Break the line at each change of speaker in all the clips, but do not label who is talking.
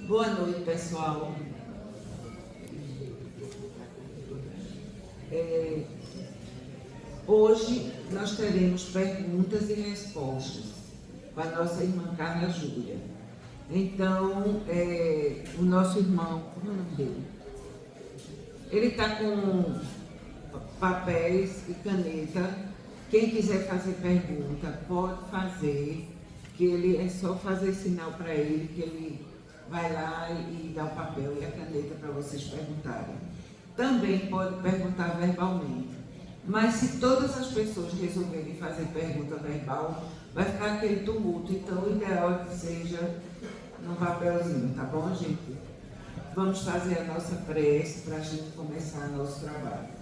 Boa noite, pessoal. Hoje nós teremos perguntas e respostas com a nossa irmã Carla Júlia. Então, o nosso irmão, como é o nome dele? Ele está com papéis e caneta. Quem quiser fazer pergunta, pode fazer, que ele é só fazer sinal para ele, que ele vai lá e dá o papel e a caneta para vocês perguntarem. Também pode perguntar verbalmente. Mas se todas as pessoas resolverem fazer pergunta verbal, vai ficar aquele tumulto. Então, o ideal é que seja num papelzinho, tá bom, gente? Vamos fazer a nossa prece para a gente começar nosso trabalho.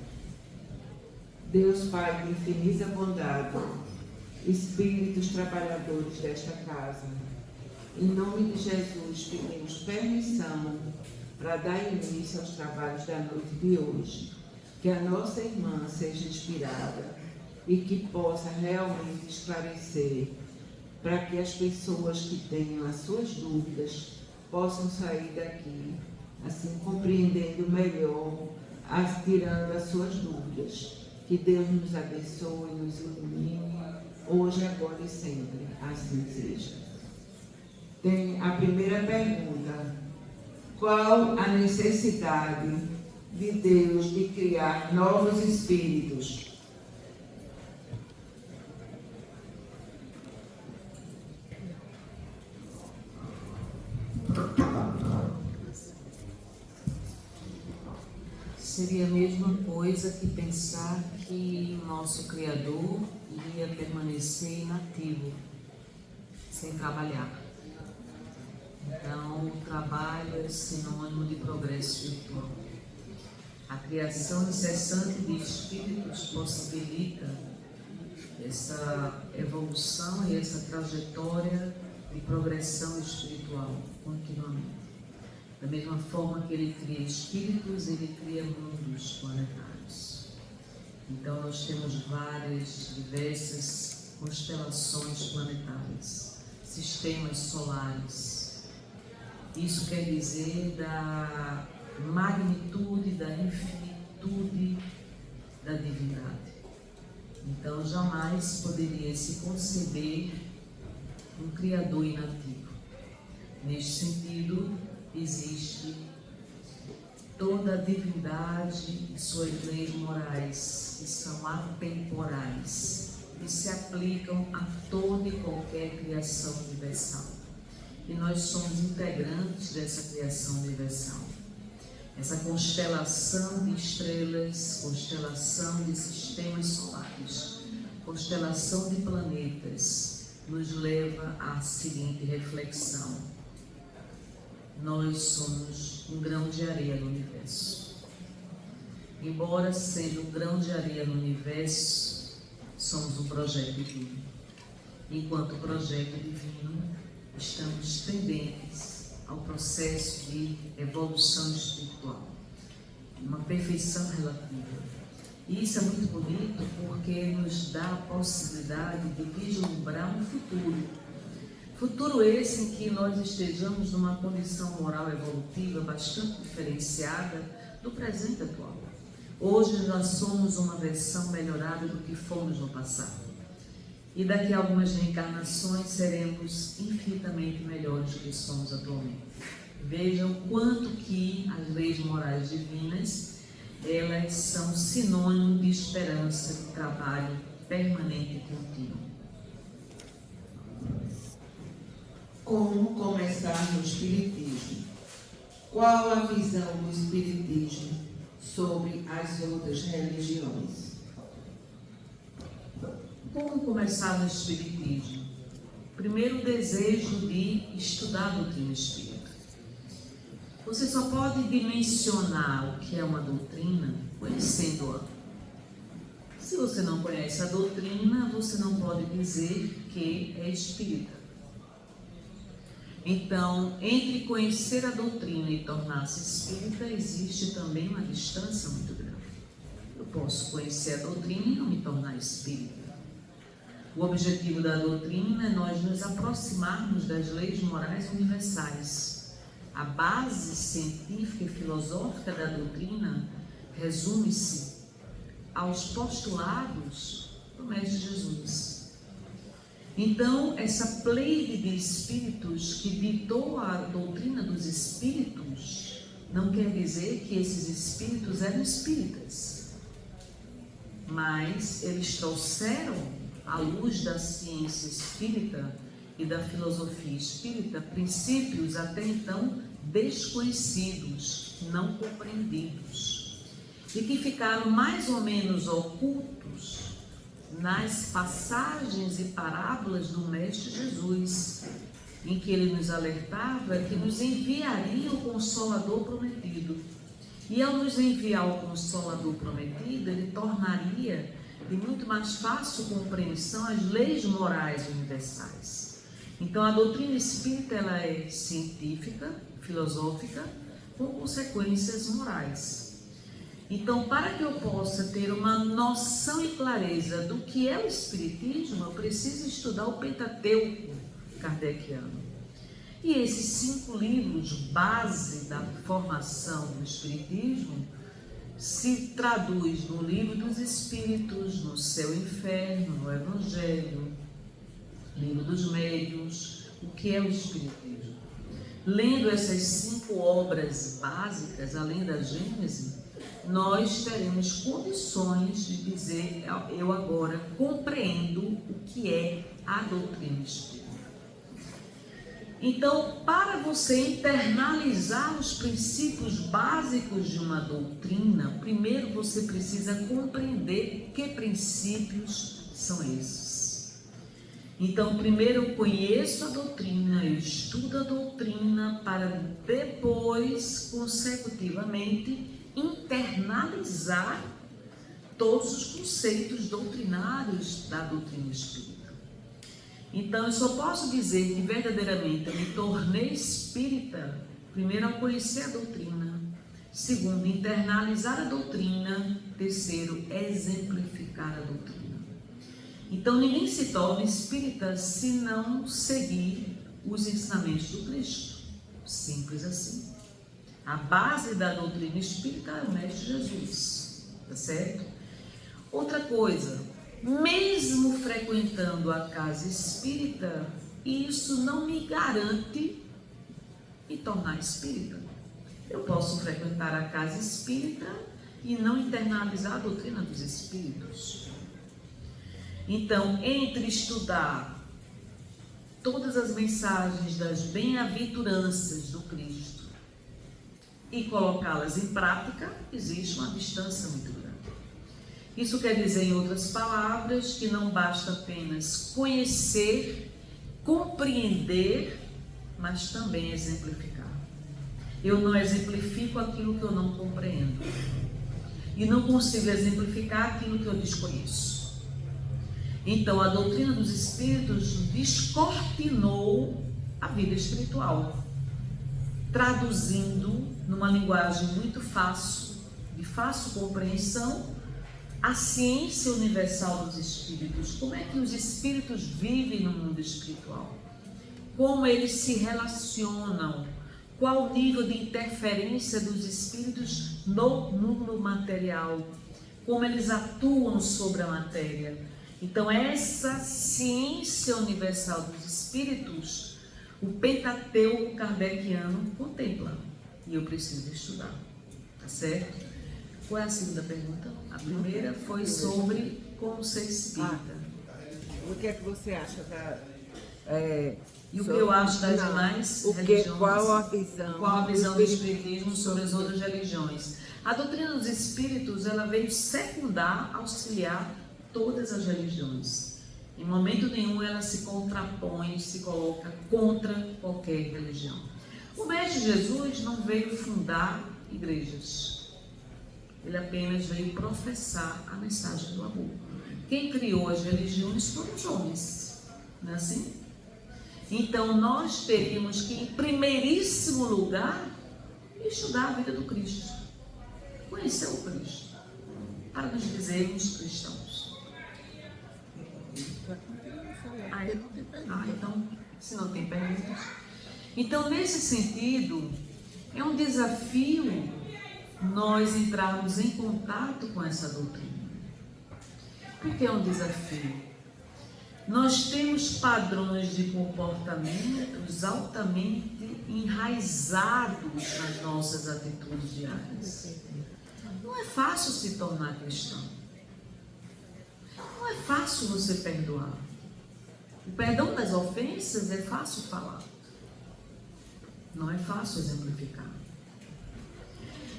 Deus Pai de infinita bondade, Espíritos trabalhadores desta casa, em nome de Jesus pedimos permissão para dar início aos trabalhos da noite de hoje. Que a nossa irmã seja inspirada e que possa realmente esclarecer, para que as pessoas que tenham as suas dúvidas possam sair daqui, assim, compreendendo melhor, tirando as suas dúvidas. Que Deus nos abençoe, nos ilumine, hoje, agora e sempre. Assim seja. Tem a primeira pergunta. Qual a necessidade de Deus de criar novos espíritos?
Seria a mesma coisa que pensar que o nosso Criador iria permanecer inativo, sem trabalhar. Então, o trabalho é sinônimo de progresso espiritual. A criação incessante de espíritos possibilita essa evolução e essa trajetória de progressão espiritual continuamente. Da mesma forma que ele cria espíritos, ele cria mundos planetários. Então, nós temos diversas constelações planetárias, sistemas solares. Isso quer dizer da magnitude, da infinitude da divindade. Então, jamais poderia se conceber um Criador inativo. Neste sentido, existe toda a divindade e suas leis morais, que são atemporais, e se aplicam a toda e qualquer criação universal. E nós somos integrantes dessa criação universal. Essa constelação de estrelas, constelação de sistemas solares, constelação de planetas, nos leva à seguinte reflexão: nós somos um grão de areia no universo. Embora sendo um grão de areia no universo, somos um projeto divino. Enquanto projeto divino, estamos tendentes ao processo de evolução espiritual, uma perfeição relativa. E isso é muito bonito porque nos dá a possibilidade de vislumbrar um futuro esse em que nós estejamos numa condição moral evolutiva bastante diferenciada do presente atual. Hoje nós somos uma versão melhorada do que fomos no passado. E daqui a algumas reencarnações seremos infinitamente melhores do que somos atualmente. Vejam quanto que as leis morais divinas, elas são sinônimo de esperança, de trabalho permanente e contínuo.
Como começar no Espiritismo? Qual a visão do Espiritismo sobre as outras religiões?
Como começar no Espiritismo? Primeiro, o desejo de estudar a doutrina espírita. Você só pode dimensionar o que é uma doutrina conhecendo-a. Se você não conhece a doutrina, você não pode dizer que é espírita. Então, entre conhecer a doutrina e tornar-se espírita, existe também uma distância muito grande. Eu posso conhecer a doutrina e não me tornar espírita. O objetivo da doutrina é nós nos aproximarmos das leis morais universais. A base científica e filosófica da doutrina resume-se aos postulados do Mestre Jesus. Então, essa pleide de espíritos que ditou a doutrina dos espíritos não quer dizer que esses espíritos eram espíritas, mas eles trouxeram à luz da ciência espírita e da filosofia espírita princípios até então desconhecidos, não compreendidos, e que ficaram mais ou menos ocultos nas passagens e parábolas do Mestre Jesus, em que ele nos alertava que nos enviaria o Consolador prometido. E ao nos enviar o Consolador prometido, ele tornaria de muito mais fácil compreensão as leis morais universais. Então a doutrina espírita ela é científica, filosófica, com consequências morais. Então, para que eu possa ter uma noção e clareza do que é o Espiritismo, eu preciso estudar o Pentateuco kardeciano. E esses 5 livros base da formação do Espiritismo se traduz no Livro dos Espíritos, no Céu e Inferno, no Evangelho, Livro dos Médiuns. O que é o Espiritismo? Lendo essas 5 obras básicas, além da Gênese, nós teremos condições de dizer, eu agora compreendo o que é a doutrina espírita. Então, para você internalizar os princípios básicos de uma doutrina, primeiro você precisa compreender que princípios são esses. Então, primeiro eu conheço a doutrina, eu estudo a doutrina, para depois, consecutivamente, internalizar todos os conceitos doutrinários da doutrina espírita. Então, eu só posso dizer que verdadeiramente eu me tornei espírita, primeiro, ao conhecer a doutrina, segundo, internalizar a doutrina, terceiro, exemplificar a doutrina. Então, ninguém se torna espírita se não seguir os ensinamentos do Cristo. Simples assim. A base da doutrina espírita é o Mestre Jesus, tá certo? Outra coisa, mesmo frequentando a casa espírita, isso não me garante me tornar espírita. Eu posso frequentar a casa espírita e não internalizar a doutrina dos espíritos. Então, entre estudar todas as mensagens das bem-aventuranças do Cristo e colocá-las em prática, existe uma distância muito grande. Isso quer dizer, em outras palavras, que não basta apenas conhecer, compreender, mas também exemplificar. Eu não exemplifico aquilo que eu não compreendo. E não consigo exemplificar aquilo que eu desconheço. Então, a doutrina dos Espíritos descortinou a vida espiritual, traduzindo numa linguagem muito fácil, de fácil compreensão, a ciência universal dos espíritos. Como é que os espíritos vivem no mundo espiritual? Como eles se relacionam? Qual o nível de interferência dos espíritos no mundo material? Como eles atuam sobre a matéria? Então, essa ciência universal dos espíritos, o Pentateuco kardeciano contempla. E eu preciso estudar, tá certo? Qual é a segunda pergunta? A primeira foi sobre como ser espírita.
O que é que você acha da...
E o que eu acho das demais religiões?
Qual a visão
do espiritismo sobre as outras religiões? A doutrina dos espíritos, ela veio secundar, auxiliar todas as religiões. Em momento nenhum ela se contrapõe, se coloca contra qualquer religião. O Mestre Jesus não veio fundar igrejas. Ele apenas veio professar a mensagem do amor. Quem criou as religiões foram os homens, não é assim? Então nós teríamos que, em primeiríssimo lugar, estudar a vida do Cristo, conhecer o Cristo, para nos dizermos cristãos.
Aí não tem pergunta.
Então, se não tem perguntas. Então, nesse sentido, é um desafio nós entrarmos em contato com essa doutrina. Por que é um desafio? Nós temos padrões de comportamentos altamente enraizados nas nossas atitudes diárias. Não é fácil se tornar cristão. Não é fácil você perdoar. O perdão das ofensas é fácil falar. Não é fácil exemplificar.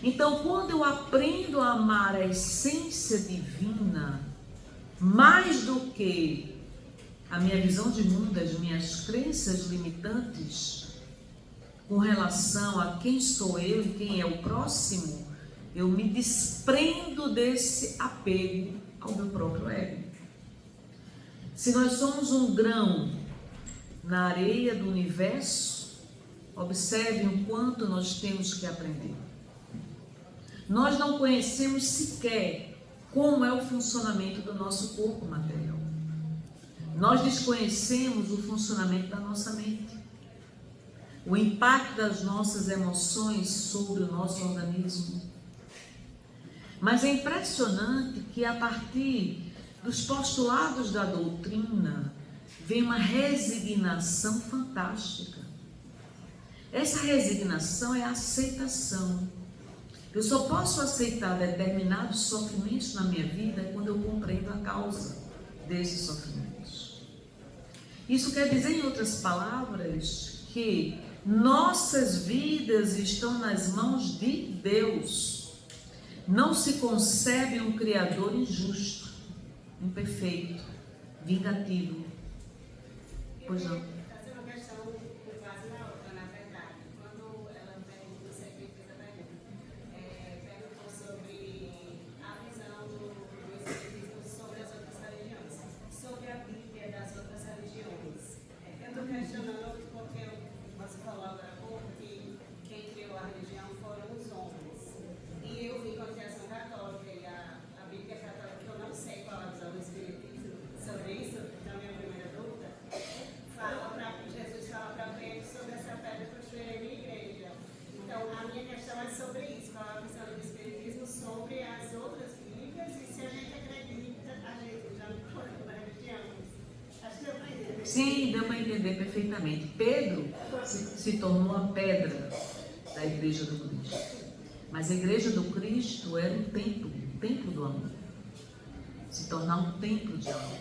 Então, quando eu aprendo a amar a essência divina, mais do que a minha visão de mundo, as minhas crenças limitantes com relação a quem sou eu e quem é o próximo, eu me desprendo desse apego ao meu próprio ego. Se nós somos um grão na areia do universo, observem o quanto nós temos que aprender. Nós não conhecemos sequer como é o funcionamento do nosso corpo material. Nós desconhecemos o funcionamento da nossa mente, o impacto das nossas emoções sobre o nosso organismo. Mas é impressionante que a partir dos postulados da doutrina vem uma resignação fantástica. Essa resignação é a aceitação. Eu só posso aceitar determinados sofrimentos na minha vida quando eu compreendo a causa desses sofrimentos. Isso quer dizer, em outras palavras, que nossas vidas estão nas mãos de Deus. Não se concebe um Criador injusto, imperfeito, vingativo. Pois não. Sim, deu para entender perfeitamente. Pedro se tornou a pedra da igreja do Cristo. Mas a igreja do Cristo era um templo do amor. Se tornar um templo de amor.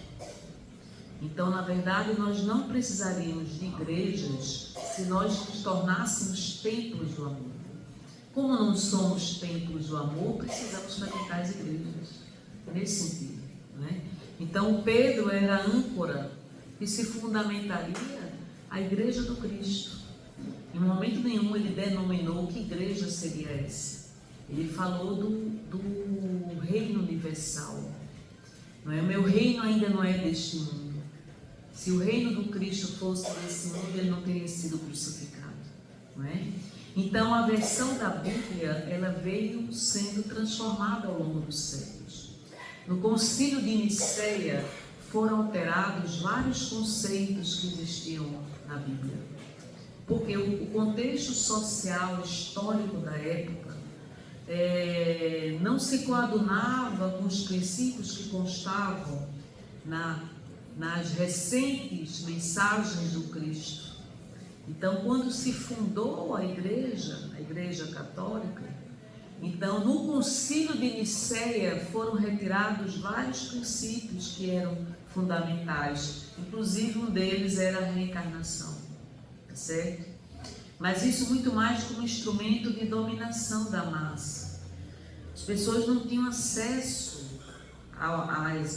Então, na verdade, nós não precisaríamos de igrejas se nós nos tornássemos templos do amor. Como não somos templos do amor, precisamos frequentar as igrejas. Nesse sentido, não é? Então, Pedro era a âncora que se fundamentaria a igreja do Cristo. Em momento nenhum ele denominou que igreja seria essa. Ele falou do reino universal. Não é? O meu reino ainda não é deste mundo. Se o reino do Cristo fosse desse mundo, ele não teria sido crucificado. Não é? Então a versão da Bíblia, ela veio sendo transformada ao longo dos séculos. No Concílio de Nicéia foram alterados vários conceitos que existiam na Bíblia. Porque o contexto social, histórico da época, não se coadunava com os princípios que constavam nas recentes mensagens do Cristo. Então, quando se fundou a Igreja Católica, então no Concílio de Nicéia foram retirados vários princípios que eram fundamentais, inclusive um deles era a reencarnação, certo? Mas isso muito mais como instrumento de dominação da massa. As pessoas não tinham acesso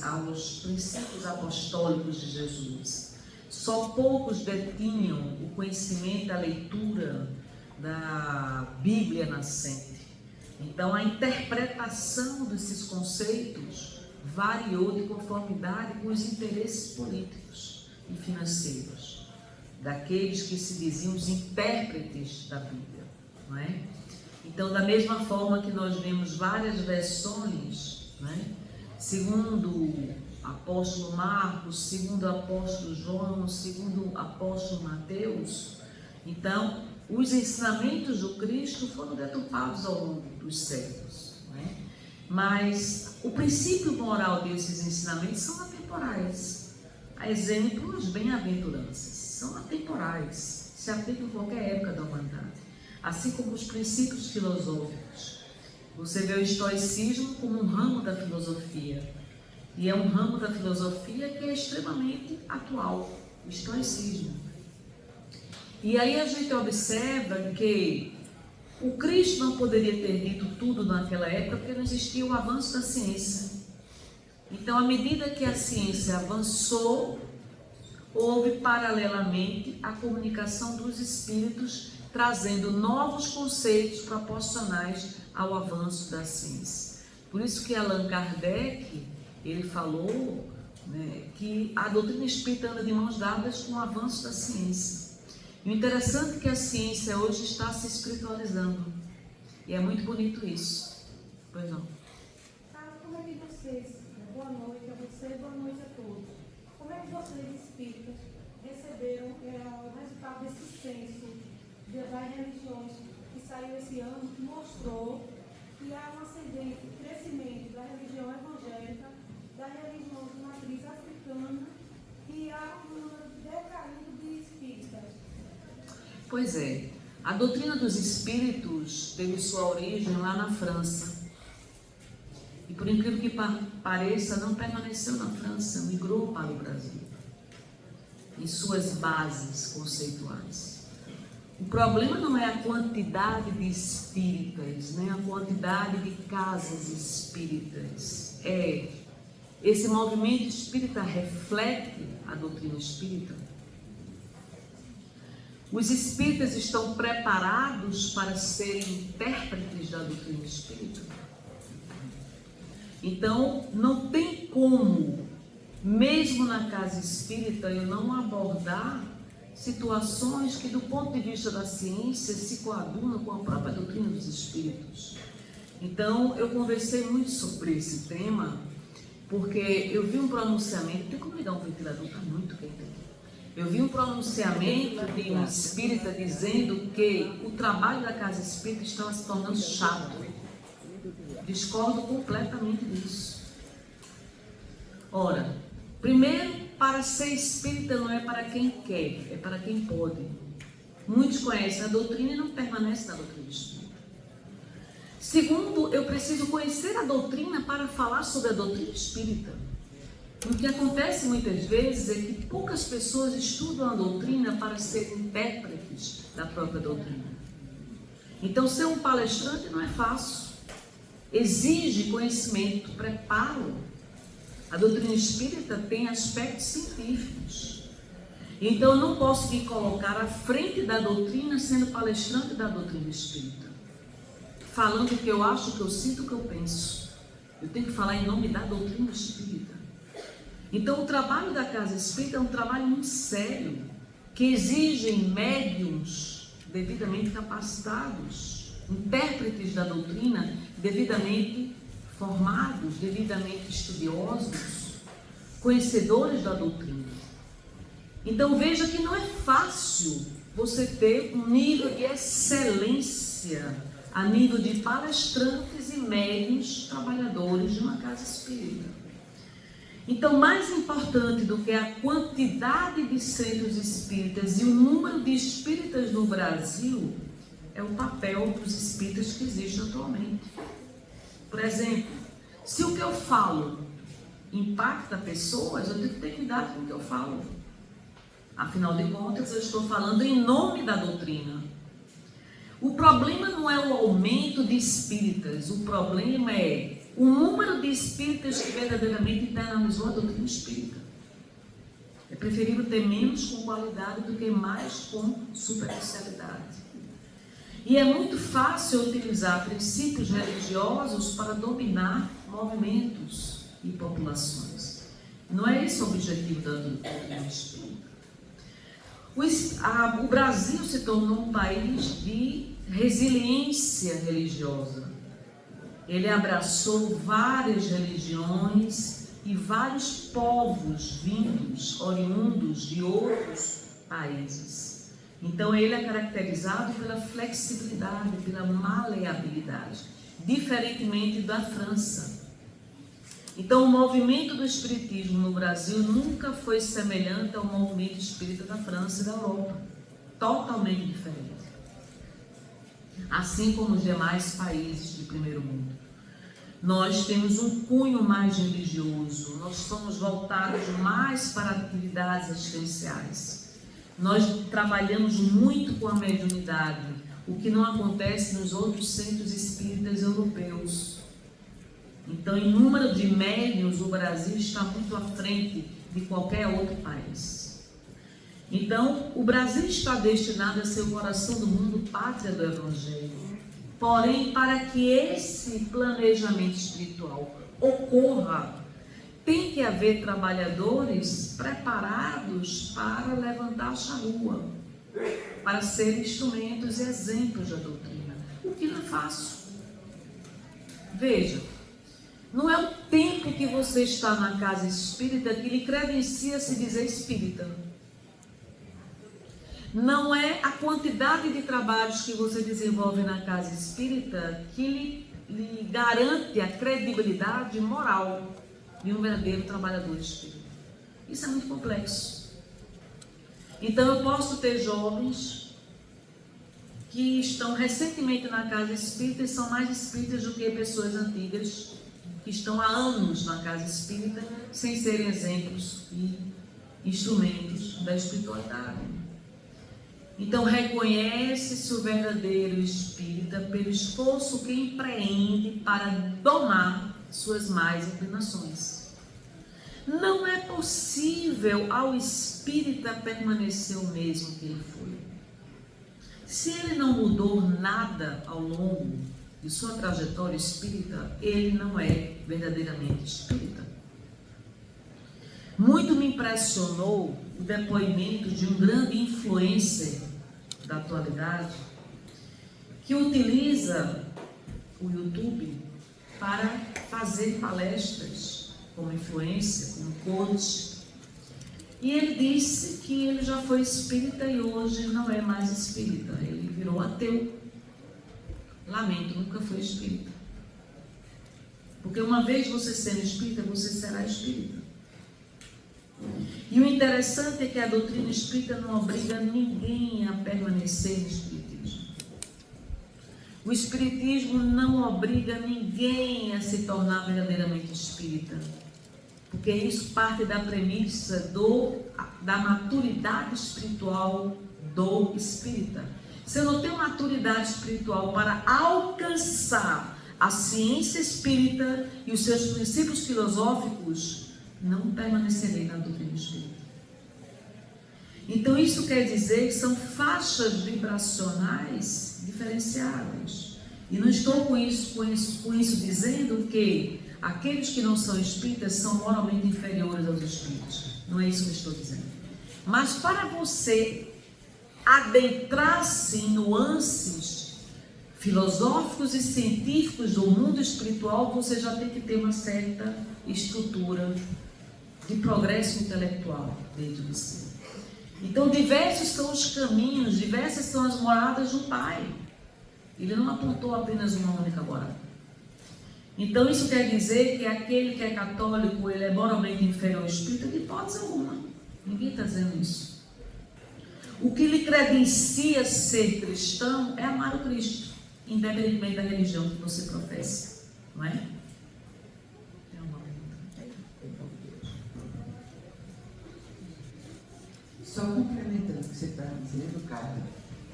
aos princípios apostólicos de Jesus. Só poucos detinham o conhecimento, a leitura da Bíblia nascente. Então a interpretação desses conceitos variou de conformidade com os interesses políticos e financeiros daqueles que se diziam os intérpretes da Bíblia, não é? Então, da mesma forma que nós vemos várias versões, não é? Segundo apóstolo Marcos, segundo o apóstolo João, segundo o apóstolo Mateus. Então, os ensinamentos do Cristo foram deturpados ao longo dos séculos, né? Mas o princípio moral desses ensinamentos são atemporais. A exemplo, as bem-aventuranças são atemporais, se aplicam em qualquer época da humanidade. Assim como os princípios filosóficos. Você vê o estoicismo como um ramo da filosofia. E é um ramo da filosofia que é extremamente atual, o estoicismo. E aí a gente observa que o Cristo não poderia ter dito tudo naquela época porque não existia o avanço da ciência. Então, à medida que a ciência avançou, houve paralelamente a comunicação dos espíritos trazendo novos conceitos proporcionais ao avanço da ciência. Por isso que Allan Kardec, ele falou, né, que a doutrina espírita anda de mãos dadas com o avanço da ciência. E o interessante é que a ciência hoje está se espiritualizando. E é muito bonito isso. Pois não?
Como é que vocês, boa noite a você e boa noite a todos. Como é que vocês, espíritas, receberam o resultado desse censo das religiões que saiu esse ano, que mostrou que há um ascendente crescimento da religião evangélica, da religião de matriz africana e há um decaído de espíritas?
Pois é, a doutrina dos espíritos teve sua origem lá na França. E por incrível que pareça, não permaneceu na França, migrou para o Brasil, em suas bases conceituais. O problema não é a quantidade de espíritas, nem a quantidade de casas espíritas. Esse movimento espírita reflete a doutrina espírita. Os espíritas estão preparados para serem intérpretes da doutrina espírita. Então, não tem como, mesmo na casa espírita, eu não abordar situações que, do ponto de vista da ciência, se coadunam com a própria doutrina dos espíritos. Então, eu conversei muito sobre esse tema, porque eu vi um pronunciamento. Tem como ligar um ventilador? Está muito quente aqui. Eu vi um pronunciamento de um espírita dizendo que o trabalho da casa espírita estava se tornando chato. Discordo completamente disso. Ora, primeiro, para ser espírita não é para quem quer, é para quem pode. Muitos conhecem a doutrina e não permanecem na doutrina espírita. Segundo, eu preciso conhecer a doutrina para falar sobre a doutrina espírita. O que acontece muitas vezes é que poucas pessoas estudam a doutrina para serem intérpretes da própria doutrina. Então, ser um palestrante não é fácil. Exige conhecimento, preparo. A doutrina espírita tem aspectos científicos. Então, eu não posso me colocar à frente da doutrina sendo palestrante da doutrina espírita, falando o que eu acho, o que eu sinto, o que eu penso. Eu tenho que falar em nome da doutrina espírita. Então, o trabalho da casa espírita é um trabalho muito sério, que exige médiuns devidamente capacitados, intérpretes da doutrina devidamente formados, devidamente estudiosos, conhecedores da doutrina. Então, veja que não é fácil você ter um nível de excelência a nível de palestrantes e médiuns trabalhadores de uma casa espírita. Então, mais importante do que a quantidade de centros espíritas e o número de espíritas no Brasil é o papel dos espíritas que existem atualmente. Por exemplo, se o que eu falo impacta pessoas, eu tenho que ter cuidado com o que eu falo. Afinal de contas, eu estou falando em nome da doutrina. O problema não é o aumento de espíritas, o problema é o número de espíritas que verdadeiramente internalizou a doutrina espírita. É preferível ter menos com qualidade do que mais com superficialidade. E é muito fácil utilizar princípios religiosos para dominar movimentos e populações. Não é esse o objetivo da doutrina espírita. O Brasil se tornou um país de resiliência religiosa. Ele abraçou várias religiões e vários povos vindos, oriundos de outros países. Então ele é caracterizado pela flexibilidade, pela maleabilidade, diferentemente da França. Então o movimento do espiritismo no Brasil nunca foi semelhante ao movimento espírita da França e da Europa. Totalmente diferente. Assim como os demais países de primeiro mundo. Nós temos um cunho mais religioso, nós somos voltados mais para atividades assistenciais. Nós trabalhamos muito com a mediunidade, o que não acontece nos outros centros espíritas europeus. Então, em número de médiuns, o Brasil está muito à frente de qualquer outro país. Então, o Brasil está destinado a ser o coração do mundo, pátria do Evangelho. Porém, para que esse planejamento espiritual ocorra, tem que haver trabalhadores preparados para levantar a charrua, para serem instrumentos e exemplos da doutrina, o que não é fácil. Veja, não é o tempo que você está na casa espírita que lhe credencia se dizer espírita. Não é a quantidade de trabalhos que você desenvolve na casa espírita que lhe garante a credibilidade moral de um verdadeiro trabalhador espírita. Isso é muito complexo. Então eu posso ter jovens que estão recentemente na casa espírita e são mais espíritas do que pessoas antigas que estão há anos na casa espírita sem serem exemplos e instrumentos da espiritualidade. Então reconhece-se o verdadeiro espírita pelo esforço que empreende para domar suas más inclinações. Não é possível ao espírita permanecer o mesmo que ele foi. Se ele não mudou nada ao longo de sua trajetória espírita, ele não é verdadeiramente espírita. Muito me impressionou o depoimento de um grande influencer da atualidade que utiliza o YouTube para fazer palestras como influência, como coach. E ele disse que ele já foi espírita e hoje não é mais espírita, ele virou ateu. Lamento, nunca foi espírita. Porque uma vez você sendo espírita, você será espírita. E o interessante é que a doutrina espírita não obriga ninguém a permanecer no espiritismo. O espiritismo não obriga ninguém a se tornar verdadeiramente espírita, porque isso parte da premissa da maturidade espiritual do espírita. Se eu não tenho maturidade espiritual para alcançar a ciência espírita e os seus princípios filosóficos, não permanecerei na doutrina espírita. Então isso quer dizer que são faixas vibracionais diferenciadas. E não estou com isso dizendo que aqueles que não são espíritas são moralmente inferiores aos espíritos. Não é isso que eu estou dizendo. Mas para você adentrar-se em nuances filosóficos e científicos do mundo espiritual, você já tem que ter uma certa estrutura de progresso intelectual dentro de si. Então, diversos são os caminhos, diversas são as moradas do Pai. Ele não apontou apenas uma única morada. Então, isso quer dizer que aquele que é católico, ele é moralmente inferior ao espírita, de hipótese alguma. Ninguém está dizendo isso. O que lhe credencia ser cristão é amar o Cristo, independentemente da religião que você professa. Não é?
Só complementando o que você está dizendo, Carla,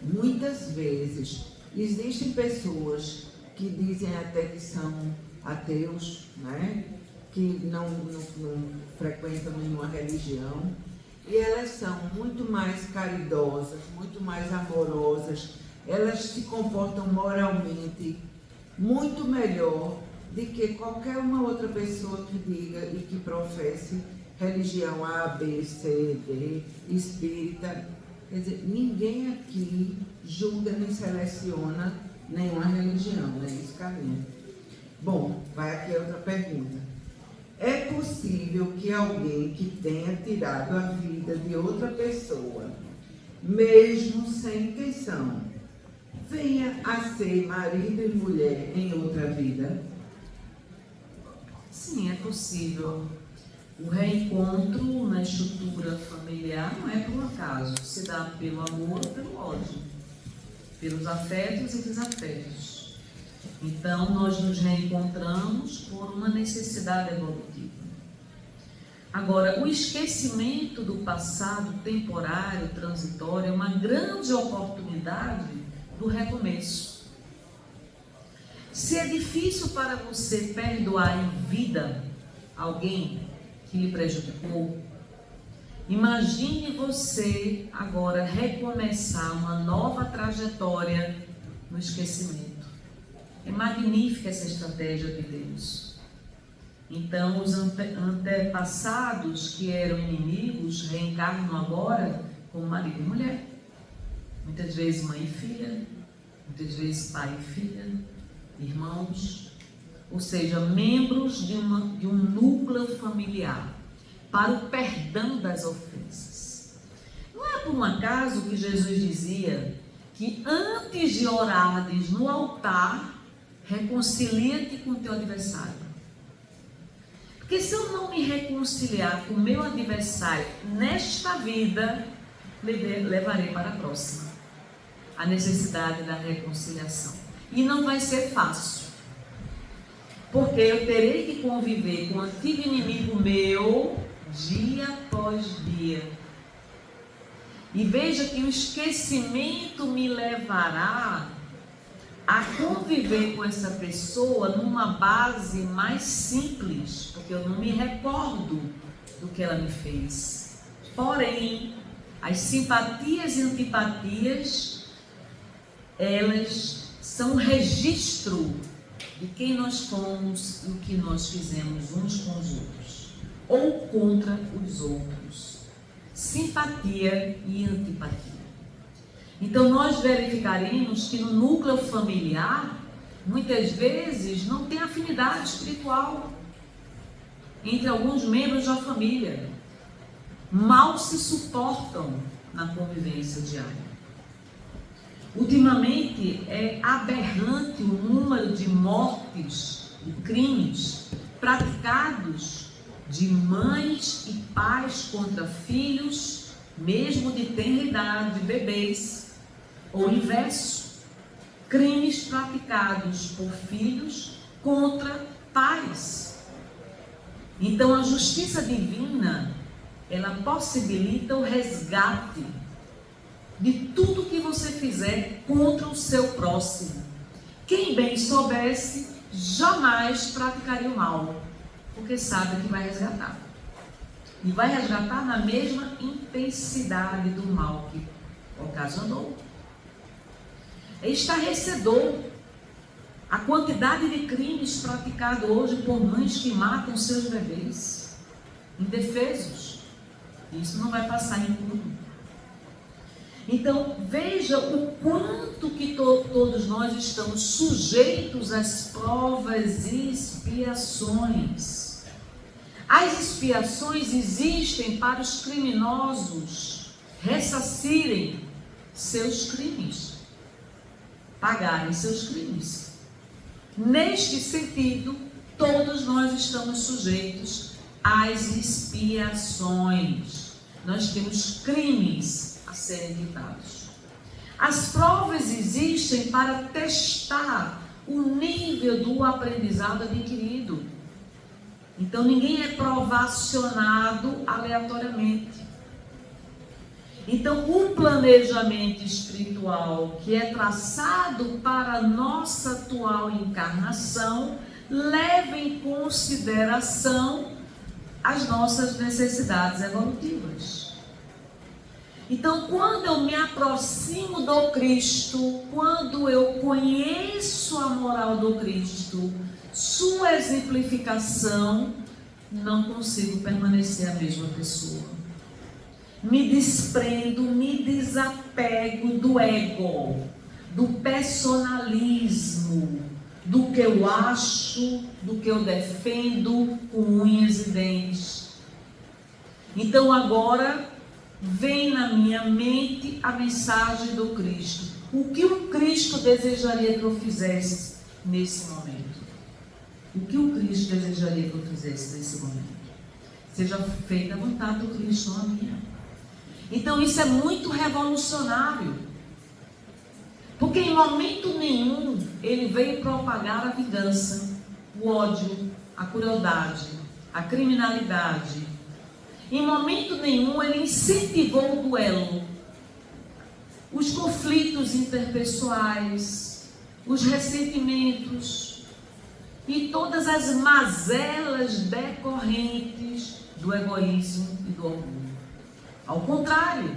muitas vezes existem pessoas que dizem até que são ateus, né? Que não frequentam nenhuma religião, e elas são muito mais caridosas, muito mais amorosas, elas se comportam moralmente muito melhor do que qualquer uma outra pessoa que diga e que professe religião A, B, C, D, espírita. Quer dizer, ninguém aqui julga nem seleciona nenhuma religião, não é isso, Carlinhos? Bom, vai aqui outra pergunta. É possível que alguém que tenha tirado a vida de outra pessoa, mesmo sem intenção, venha a ser marido e mulher em outra vida?
Sim, é possível. O reencontro na estrutura familiar não é por um acaso, se dá pelo amor ou pelo ódio, pelos afetos e desafetos. Então, nós nos reencontramos por uma necessidade evolutiva. Agora, o esquecimento do passado temporário, transitório, é uma grande oportunidade do recomeço. Se é difícil para você perdoar em vida alguém que lhe prejudicou, imagine você agora recomeçar uma nova trajetória no esquecimento. É magnífica essa estratégia de Deus. Então, os antepassados que eram inimigos reencarnam agora como marido e mulher. Muitas vezes mãe e filha, muitas vezes pai e filha, irmãos, ou seja, membros de um núcleo familiar, para o perdão das ofensas. Não é por um acaso que Jesus dizia que antes de orares no altar, reconcilia-te com o teu adversário. Porque se eu não me reconciliar com o meu adversário nesta vida, levarei para a próxima a necessidade da reconciliação. E não vai ser fácil, porque eu terei que conviver com o antigo inimigo meu dia após dia. E veja que o esquecimento me levará a conviver com essa pessoa numa base mais simples, porque eu não me recordo do que ela me fez. Porém, as simpatias e antipatias, elas são um registro de quem nós fomos e o que nós fizemos uns com os outros, ou contra os outros. Simpatia e antipatia. Então, nós verificaremos que no núcleo familiar, muitas vezes, não tem afinidade espiritual entre alguns membros da família. Mal se suportam na convivência diária. Ultimamente, é aberrante o número de mortes e crimes praticados de mães e pais contra filhos, mesmo de tenra idade, de bebês. Ou o inverso, crimes praticados por filhos contra pais. Então, a justiça divina, ela possibilita o resgate de tudo que você fizer contra o seu próximo. Quem bem soubesse, jamais praticaria o mal, porque sabe que vai resgatar. E vai resgatar na mesma intensidade do mal que ocasionou. É estarrecedor a quantidade de crimes praticados hoje por mães que matam seus bebês indefesos. Isso não vai passar impune. Então, veja o quanto que todos nós estamos sujeitos às provas e expiações. As expiações existem para os criminosos ressarcirem seus crimes, pagarem seus crimes. Neste sentido, todos nós estamos sujeitos às expiações. Nós temos crimes a serem quitados. As provas existem para testar o nível do aprendizado adquirido. Então, ninguém é provacionado aleatoriamente. Então, o planejamento espiritual que é traçado para a nossa atual encarnação leva em consideração as nossas necessidades evolutivas. Então, quando eu me aproximo do Cristo, quando eu conheço a moral do Cristo, sua exemplificação, não consigo permanecer a mesma pessoa. Me desprendo, me desapego do ego, do personalismo, do que eu acho, do que eu defendo com unhas e dentes. Então agora vem na minha mente a mensagem do Cristo. O que o Cristo desejaria que eu fizesse nesse momento? O que o Cristo desejaria que eu fizesse nesse momento? Seja feita a vontade do Cristo, não a minha. Então isso é muito revolucionário. Porque em momento nenhum ele veio propagar a vingança, o ódio, a crueldade, a criminalidade. Em momento nenhum ele incentivou o duelo, os conflitos interpessoais, os ressentimentos e todas as mazelas decorrentes do egoísmo e do orgulho. Ao contrário,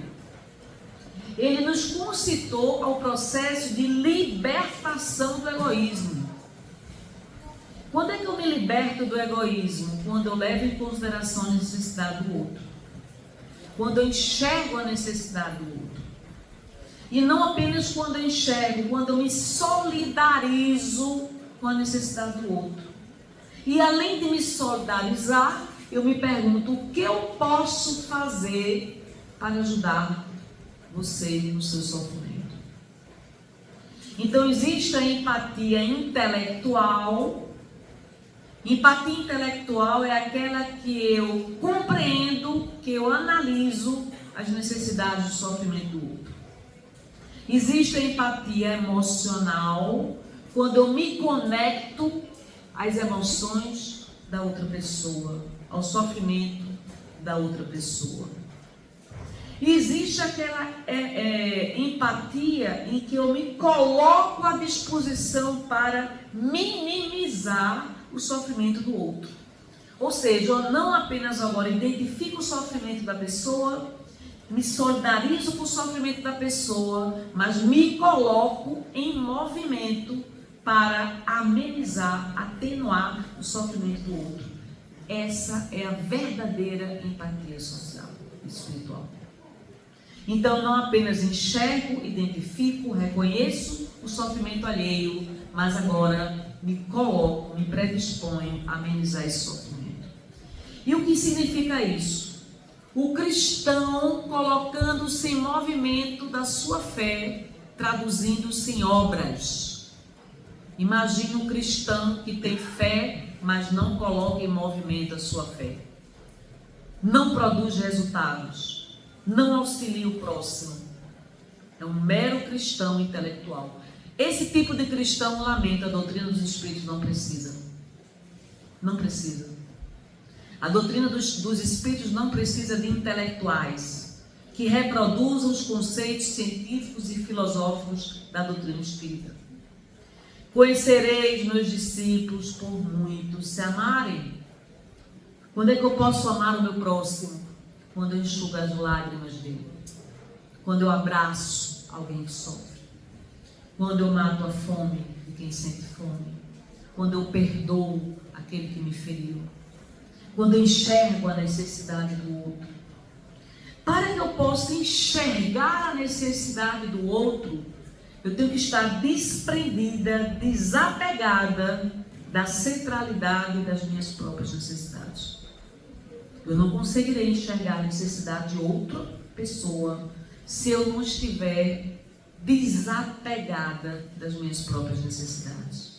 ele nos concitou ao processo de libertação do egoísmo. Quando é que eu me liberto do egoísmo? Quando eu levo em consideração a necessidade do outro. Quando eu enxergo a necessidade do outro. E não apenas quando eu enxergo, quando eu me solidarizo com a necessidade do outro. E além de me solidarizar, eu me pergunto o que eu posso fazer para ajudar você no seu sofrimento. Então existe a empatia intelectual. Empatia intelectual é aquela que eu compreendo, que eu analiso as necessidades do sofrimento do outro. Existe a empatia emocional, quando eu me conecto às emoções da outra pessoa, ao sofrimento da outra pessoa. E existe aquela empatia em que eu me coloco à disposição para minimizar o sofrimento do outro. Ou seja, eu não apenas agora identifico o sofrimento da pessoa, me solidarizo com o sofrimento da pessoa, mas me coloco em movimento para amenizar, atenuar o sofrimento do outro. Essa é a verdadeira empatia social, espiritual. Então, não apenas enxergo, identifico, reconheço o sofrimento alheio, mas agora me coloco, me predisponho a amenizar esse sofrimento. E o que significa isso? O cristão colocando-se em movimento da sua fé, traduzindo-se em obras. Imagina um cristão que tem fé, mas não coloca em movimento a sua fé. Não produz resultados. Não auxilia o próximo. É um mero cristão intelectual. Esse tipo de cristão, lamento, a doutrina dos Espíritos não precisa. Não precisa. A doutrina dos Espíritos não precisa de intelectuais que reproduzam os conceitos científicos e filosóficos da doutrina espírita. Conhecereis meus discípulos por muito se amarem. Quando é que eu posso amar o meu próximo? Quando eu enxugo as lágrimas dele. Quando eu abraço alguém que sofre. Quando eu mato a fome de quem sente fome. Quando eu perdoo aquele que me feriu. Quando eu enxergo a necessidade do outro. Para que eu possa enxergar a necessidade do outro, eu tenho que estar desprendida, desapegada da centralidade das minhas próprias necessidades. Eu não conseguirei enxergar a necessidade de outra pessoa se eu não estiver desapegada das minhas próprias necessidades.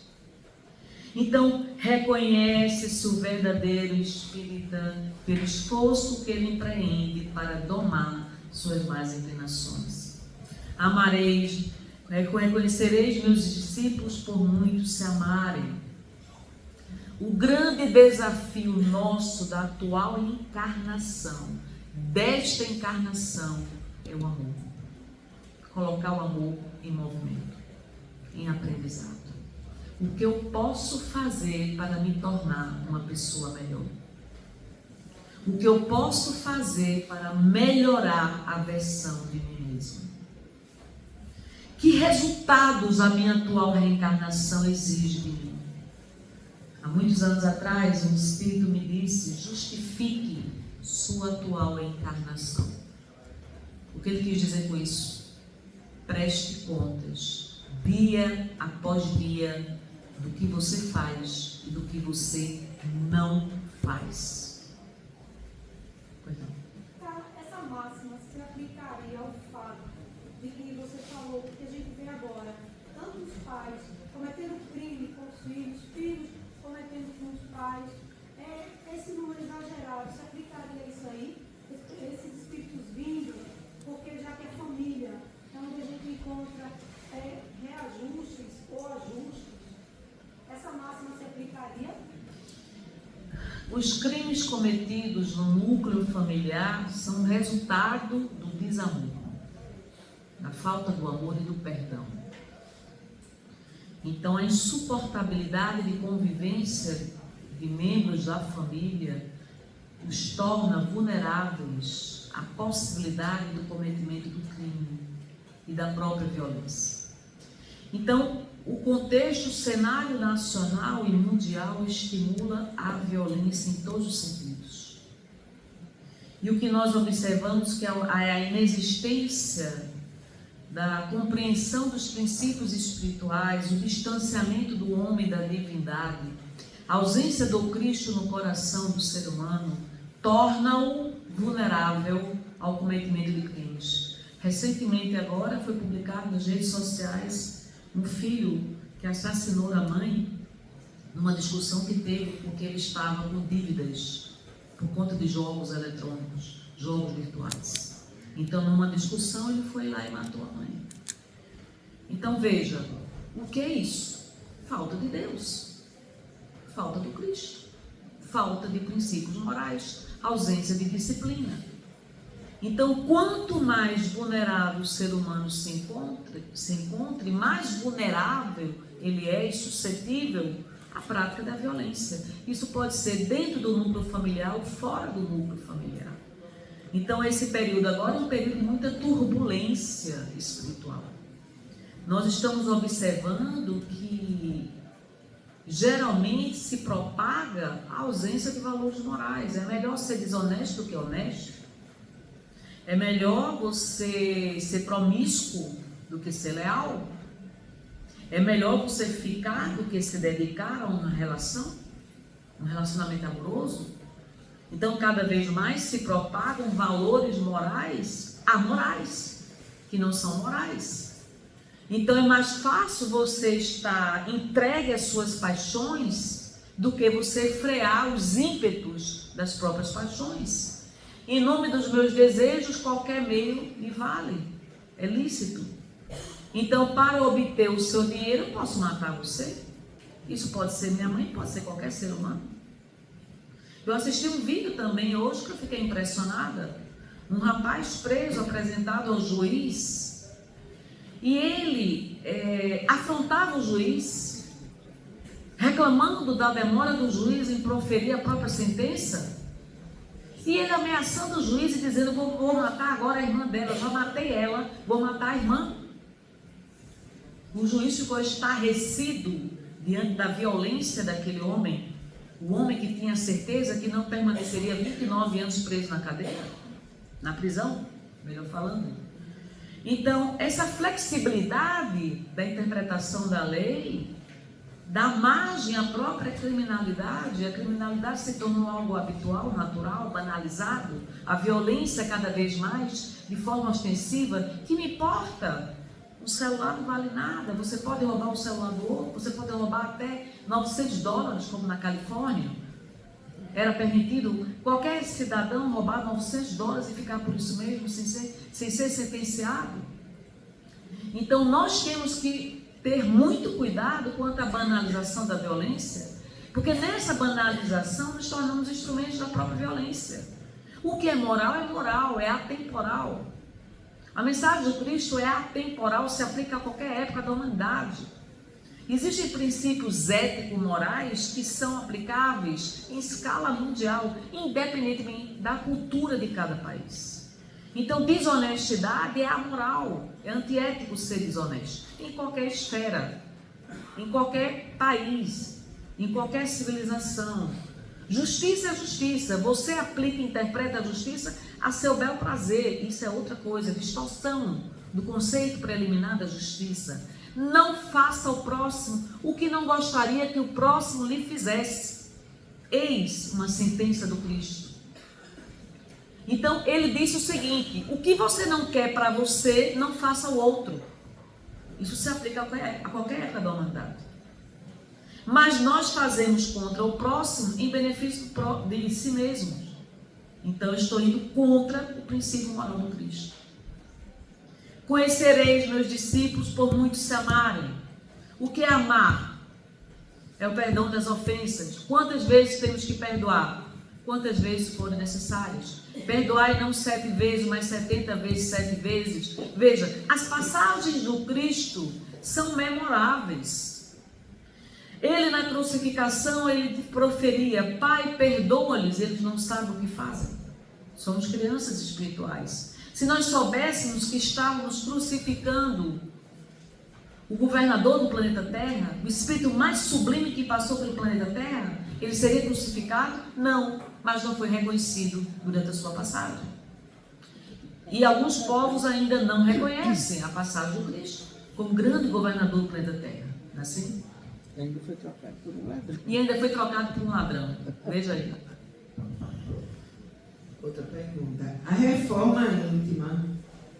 Então, reconhece-se o verdadeiro espírita pelo esforço que ele empreende para domar suas más inclinações. Amareis, reconhecereis meus discípulos por muito se amarem. O grande desafio nosso da atual encarnação, desta encarnação, é o amor. Colocar o amor em movimento, em aprendizado. O que eu posso fazer para me tornar uma pessoa melhor? O que eu posso fazer para melhorar a versão de mim mesmo? Que resultados a minha atual reencarnação exige de mim? Há muitos anos atrás, um espírito me disse: justifique sua atual encarnação. O que ele quis dizer com isso? Preste contas, dia após dia, do que você faz e do que você não faz. Pois não.
Essa máxima se aplicaria ao fato de que você falou, que a gente vê agora, tanto os pais cometendo crime com os filhos, filhos cometendo com os pais. Esse número exagerado, se aplicaria isso aí? Esses espíritos vindo, porque já que a família é onde a gente encontra reajustes ou ajustes, essa máxima se aplicaria?
Os crimes cometidos no núcleo familiar são resultado do desamor, da falta do amor e do perdão. Então, a insuportabilidade de convivência de membros da família os torna vulneráveis à possibilidade do cometimento do crime e da própria violência. Então, o contexto, o cenário nacional e mundial estimula a violência em todos os sentidos. E o que nós observamos que é a inexistência da compreensão dos princípios espirituais, o distanciamento do homem da divindade, a ausência do Cristo no coração do ser humano, torna-o vulnerável ao cometimento de crimes. Recentemente agora foi publicado nas redes sociais um filho que assassinou a mãe numa discussão que teve porque ele estava com dívidas por conta de jogos eletrônicos, jogos virtuais. Então, numa discussão, ele foi lá e matou a mãe. Então, veja, o que é isso? Falta de Deus, falta do Cristo, falta de princípios morais, ausência de disciplina. Então, quanto mais vulnerável o ser humano se encontre, mais vulnerável ele é e suscetível à prática da violência. Isso pode ser dentro do núcleo familiar ou fora do núcleo familiar. Então, esse período agora é um período de muita turbulência espiritual. Nós estamos observando que geralmente se propaga a ausência de valores morais. É melhor ser desonesto do que honesto. É melhor você ser promíscuo do que ser leal. É melhor você ficar do que se dedicar a uma relação, um relacionamento amoroso. Então, cada vez mais se propagam valores morais amorais, que não são morais. Então, é mais fácil você estar entregue às suas paixões do que você frear os ímpetos das próprias paixões. Em nome dos meus desejos, qualquer meio me vale, é lícito. Então, para obter o seu dinheiro, eu posso matar você. Isso pode ser minha mãe, pode ser qualquer ser humano. Eu assisti um vídeo também hoje que eu fiquei impressionada. Um rapaz preso, apresentado ao juiz, e ele afrontava o juiz, reclamando da demora do juiz em proferir a própria sentença. E ele ameaçando o juiz e dizendo: vou matar agora a irmã dela, já matei ela, vou matar a irmã. O juiz ficou estarrecido diante da violência daquele homem. O homem que tinha certeza que não permaneceria 29 anos preso na cadeia, na prisão, melhor falando. Então, essa flexibilidade da interpretação da lei dá margem à própria criminalidade. A criminalidade se tornou algo habitual, natural, banalizado. A violência cada vez mais, de forma ostensiva. Que me importa? O celular não vale nada. Você pode roubar o celular do outro, você pode roubar até $900, como na Califórnia. Era permitido qualquer cidadão roubar $900 e ficar por isso mesmo, sem ser sentenciado. Então, nós temos que ter muito cuidado quanto à banalização da violência, porque nessa banalização nos tornamos instrumentos da própria violência. O que é moral, é atemporal. A mensagem do Cristo é atemporal, se aplica a qualquer época da humanidade. Existem princípios ético-morais que são aplicáveis em escala mundial, independentemente da cultura de cada país. Então, desonestidade é amoral, é antiético ser desonesto, em qualquer esfera, em qualquer país, em qualquer civilização. Justiça é justiça, você aplica e interpreta a justiça a seu bel prazer, isso é outra coisa, distorção do conceito preliminar da justiça. Não faça ao próximo o que não gostaria que o próximo lhe fizesse. Eis uma sentença do Cristo. Então, ele disse o seguinte: o que você não quer para você, não faça ao outro. Isso se aplica a qualquer época da humanidade. Mas nós fazemos contra o próximo em benefício de si mesmos. Então, eu estou indo contra o princípio moral do Cristo. Conhecereis meus discípulos por muito se amarem. O que é amar? É o perdão das ofensas. Quantas vezes temos que perdoar? Quantas vezes forem necessárias. Perdoai não 7 vezes, mas 70 vezes 7 vezes. Veja, as passagens do Cristo são memoráveis. Ele na crucificação, ele proferia: Pai, perdoa-lhes, eles não sabem o que fazem. Somos crianças espirituais. Se nós soubéssemos que estávamos crucificando o governador do planeta Terra, o espírito mais sublime que passou pelo planeta Terra, ele seria crucificado? Não, mas não foi reconhecido durante a sua passagem. E alguns povos ainda não reconhecem a passagem do Cristo como grande governador do planeta Terra. Não é assim?
E ainda foi trocado por um ladrão.
E ainda foi trocado por um ladrão. Veja aí.
Outra pergunta. A reforma íntima,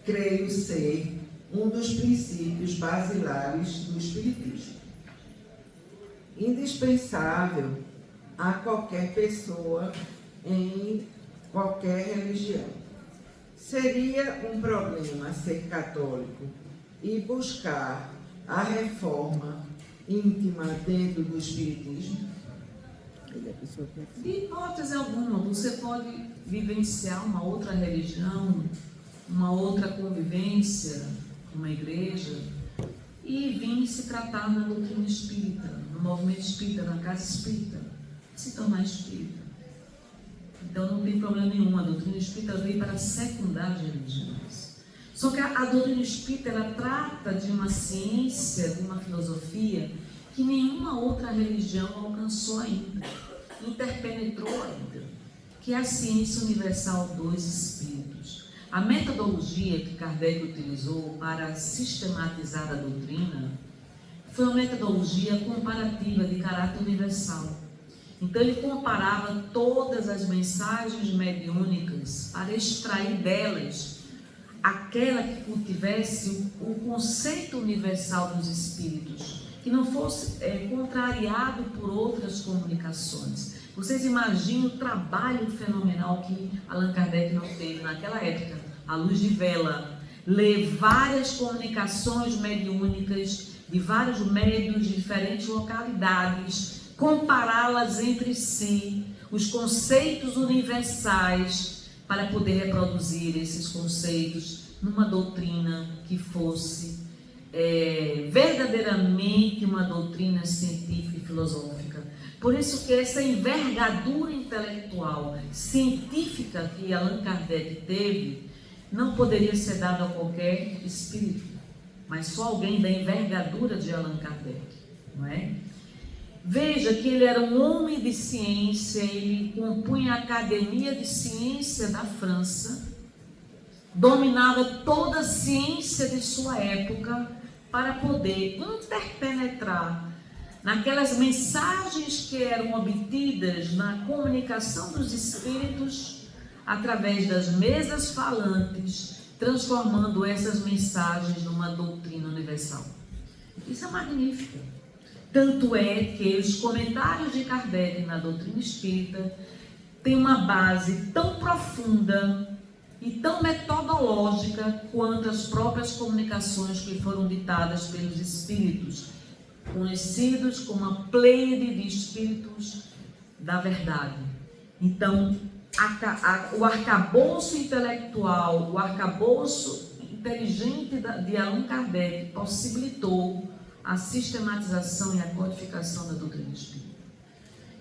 creio ser um dos princípios basilares do Espiritismo. Indispensável a qualquer pessoa em qualquer religião. Seria um problema ser católico e buscar a reforma íntima dentro do Espiritismo?
De hipótese alguma, você pode vivenciar uma outra religião, uma outra convivência, uma igreja, e vir se tratar na doutrina espírita, no movimento espírita, na casa espírita, se tornar espírita. Então não tem problema nenhum, a doutrina espírita veio para secundar as religiões. Só que a doutrina espírita, ela trata de uma ciência, de uma filosofia que nenhuma outra religião alcançou ainda, interpenetrou ainda, que é a ciência universal dos espíritos. A metodologia que Kardec utilizou para sistematizar a doutrina foi uma metodologia comparativa de caráter universal. Então ele comparava todas as mensagens mediúnicas para extrair delas aquela que contivesse o conceito universal dos espíritos, que não fosse contrariado por outras comunicações. Vocês imaginem o trabalho fenomenal que Allan Kardec não teve naquela época, à luz de vela, ler várias comunicações mediúnicas de vários médiuns de diferentes localidades, compará-las entre si, os conceitos universais, para poder reproduzir esses conceitos numa doutrina que fosse verdadeiramente uma doutrina científica e filosófica. Por isso que essa envergadura intelectual, científica que Allan Kardec teve, não poderia ser dada a qualquer espírito, mas só alguém da envergadura de Allan Kardec, não é? Veja que ele era um homem de ciência, ele compunha a Academia de Ciência da França, dominava toda a ciência de sua época para poder interpenetrar naquelas mensagens que eram obtidas na comunicação dos espíritos através das mesas falantes, transformando essas mensagens numa doutrina universal. Isso é magnífico. Tanto é que os comentários de Kardec na doutrina espírita têm uma base tão profunda e tão metodológica quanto as próprias comunicações que foram ditadas pelos espíritos, conhecidos como a pleiade de espíritos da verdade. Então, o arcabouço intelectual, o arcabouço inteligente de Allan Kardec possibilitou a sistematização e a codificação da doutrina espírita.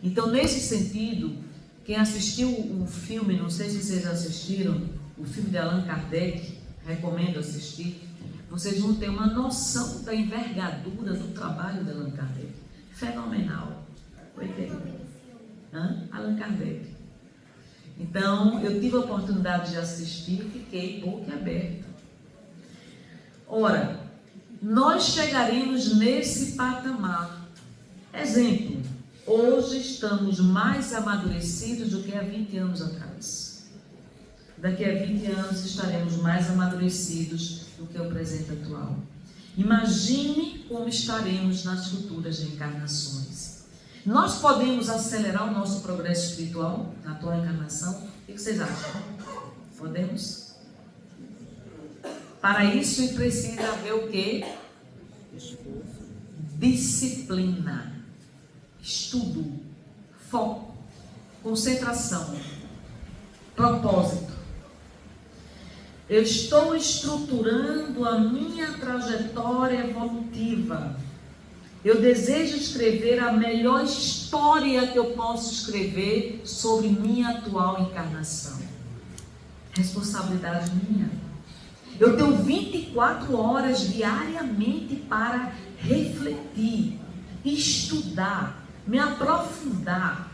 Então, nesse sentido, quem assistiu o filme, não sei se vocês já assistiram, o filme de Allan Kardec, recomendo assistir, vocês vão ter uma noção da envergadura do trabalho de Allan Kardec. Fenomenal. Foi terrível. Allan Kardec. Então, eu tive a oportunidade de assistir e fiquei boquiaberta. Ora, nós chegaremos nesse patamar. Exemplo, hoje estamos mais amadurecidos do que há 20 anos atrás. Daqui a 20 anos estaremos mais amadurecidos do que o presente atual. Imagine como estaremos nas futuras reencarnações. Nós podemos acelerar o nosso progresso espiritual na atual encarnação? O que vocês acham? Podemos? Para isso precisa haver o quê? Disciplina, estudo, foco, concentração, propósito. Eu estou estruturando a minha trajetória evolutiva. Eu desejo escrever a melhor história que eu posso escrever sobre minha atual encarnação. Responsabilidade minha. Eu tenho 24 horas diariamente para refletir, estudar, me aprofundar.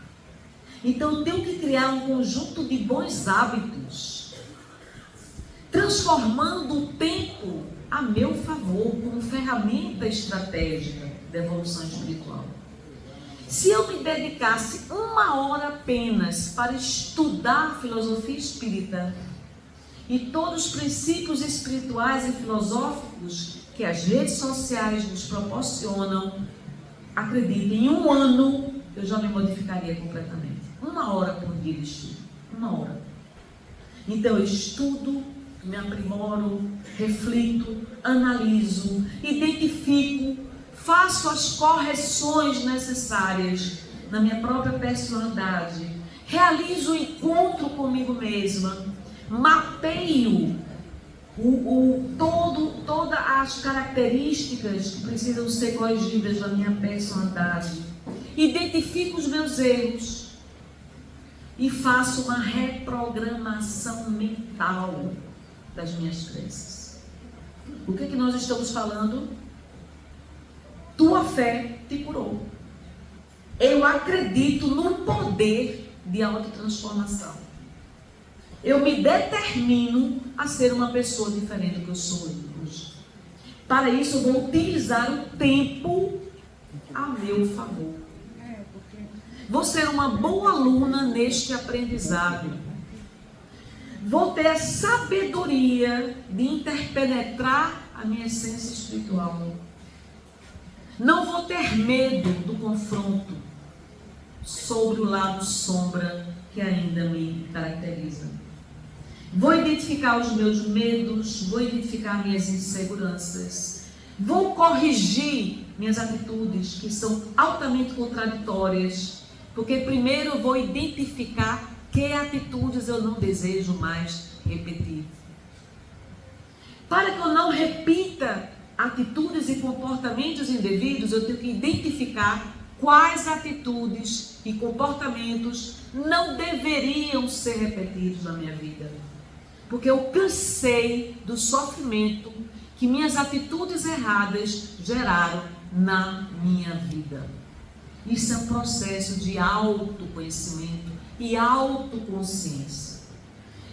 Então eu tenho que criar um conjunto de bons hábitos, transformando o tempo a meu favor como ferramenta estratégica da evolução espiritual. Se eu me dedicasse 1 hora apenas para estudar a filosofia espírita e todos os princípios espirituais e filosóficos que as redes sociais nos proporcionam, acreditem, em 1 ano eu já me modificaria completamente. 1 hora por dia de estudo. 1 hora. Então eu estudo, me aprimoro, reflito, analiso, identifico, faço as correções necessárias na minha própria personalidade, realizo o encontro comigo mesma, mapeio todas as características que precisam ser corrigidas na minha personalidade, identifico os meus erros e faço uma reprogramação mental das minhas crenças. O que nós estamos falando? Tua fé te curou. Eu acredito no poder de autotransformação. Eu me determino a ser uma pessoa diferente do que eu sou hoje. Para isso, eu vou utilizar o tempo a meu favor. Vou ser uma boa aluna neste aprendizado. Vou ter a sabedoria de interpenetrar a minha essência espiritual. Não vou ter medo do confronto sobre o lado sombra que ainda me caracteriza. Vou identificar os meus medos, vou identificar minhas inseguranças, vou corrigir minhas atitudes que são altamente contraditórias, porque primeiro eu vou identificar que atitudes eu não desejo mais repetir. Para que eu não repita atitudes e comportamentos indevidos, eu tenho que identificar quais atitudes e comportamentos não deveriam ser repetidos na minha vida. Porque eu cansei do sofrimento que minhas atitudes erradas geraram na minha vida. Isso é um processo de autoconhecimento e autoconsciência.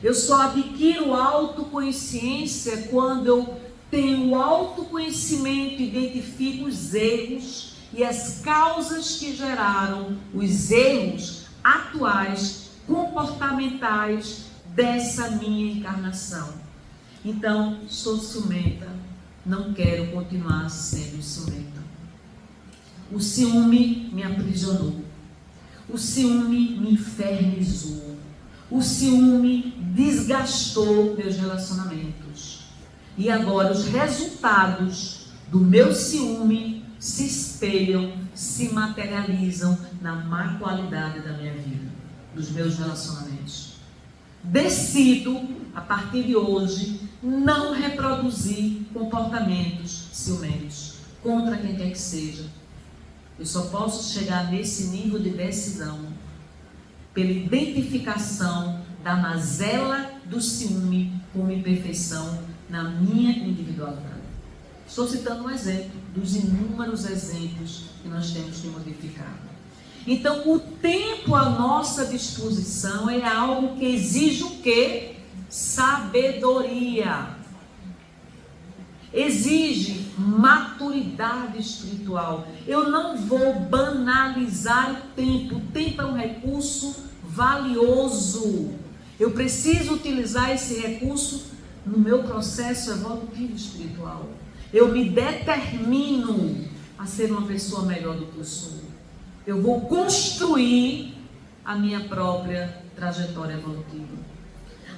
Eu só adquiro autoconsciência quando eu tenho autoconhecimento, identifico os erros e as causas que geraram os erros atuais, comportamentais dessa minha encarnação. Então, sou ciumenta, não quero continuar sendo ciumenta. O ciúme me aprisionou, o ciúme me infernizou, o ciúme desgastou meus relacionamentos. E agora os resultados do meu ciúme se espelham, se materializam na má qualidade da minha vida, dos meus relacionamentos. Decido, a partir de hoje, não reproduzir comportamentos ciumentos contra quem quer que seja. Eu só posso chegar nesse nível de decisão pela identificação da mazela do ciúme como imperfeição na minha individualidade. Estou citando um exemplo dos inúmeros exemplos que nós temos que modificar. Então, o tempo à nossa disposição é algo que exige o quê? Sabedoria. exige maturidade espiritual. Eu não vou banalizar o tempo. O tempo é um recurso valioso. Eu preciso utilizar esse recurso no meu processo evolutivo espiritual. Eu me determino a ser uma pessoa melhor do que eu sou. Eu vou construir a minha própria trajetória evolutiva.